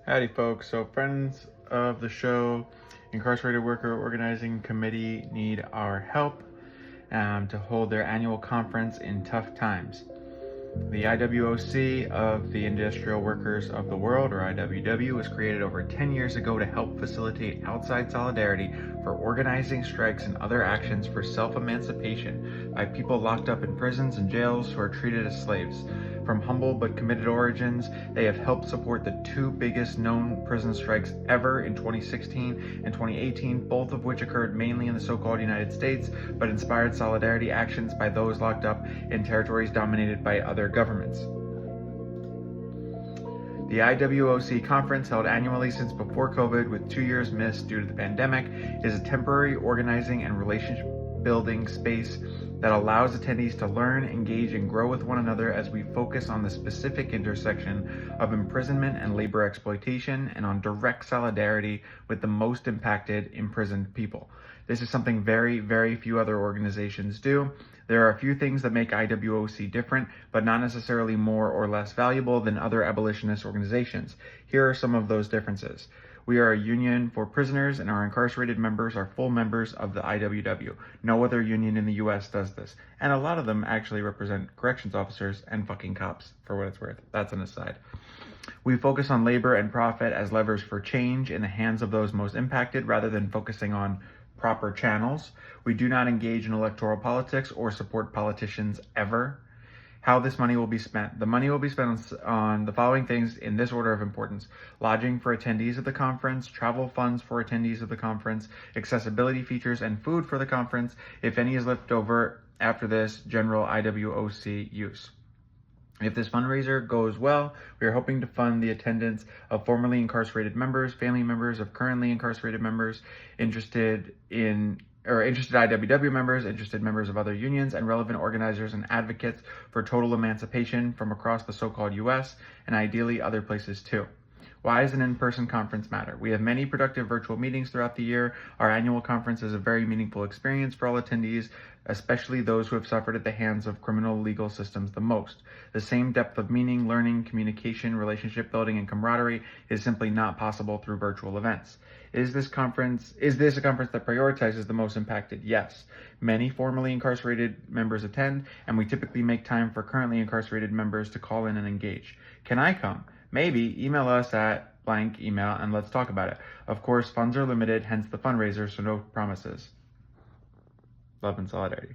Howdy folks. So friends of the show, Incarcerated Worker Organizing Committee need our help to hold their annual conference in tough times. The IWOC of the Industrial Workers of the World, or IWW, was created over 10 years ago to help facilitate outside solidarity for organizing strikes and other actions for self-emancipation by people locked up in prisons and jails who are treated as slaves. From humble but committed origins, they have helped support the two biggest known prison strikes ever in 2016 and 2018, both of which occurred mainly in the so-called United States, but inspired solidarity actions by those locked up in territories dominated by other governments. The IWOC conference, held annually since before COVID with 2 years missed due to the pandemic, is a temporary organizing and relationship building space that allows attendees to learn, engage, and grow with one another as we focus on the specific intersection of imprisonment and labor exploitation and on direct solidarity with the most impacted imprisoned people. This is something very, very few other organizations do. There are a few things that make IWOC different, but not necessarily more or less valuable than other abolitionist organizations. Here are some of those differences. We are a union for prisoners, and our incarcerated members are full members of the IWW. No other union in the US does this. And a lot of them actually represent corrections officers and fucking cops, for what it's worth. That's an aside. We focus on labor and profit as levers for change in the hands of those most impacted, rather than focusing on proper channels. We do not engage in electoral politics or support politicians ever. How this money will be spent. The money will be spent on the following things in this order of importance: lodging for attendees of the conference, travel funds for attendees of the conference, accessibility features, and food for the conference. If any is left over after this, general IWOC use. If this fundraiser goes well, we are hoping to fund the attendance of formerly incarcerated members, family members of currently incarcerated members, interested IWW members, interested members of other unions, and relevant organizers and advocates for total emancipation from across the so-called US and ideally other places too. Why does an in-person conference matter? We have many productive virtual meetings throughout the year. Our annual conference is a very meaningful experience for all attendees, especially those who have suffered at the hands of criminal legal systems the most. The same depth of meaning, learning, communication, relationship building, and camaraderie is simply not possible through virtual events. Is this a conference that prioritizes the most impacted? Yes. Many formerly incarcerated members attend, and we typically make time for currently incarcerated members to call in and engage. Can I come? Maybe. Email us at blank email and let's talk about it. Of course, funds are limited, hence the fundraiser, so no promises. Love and solidarity.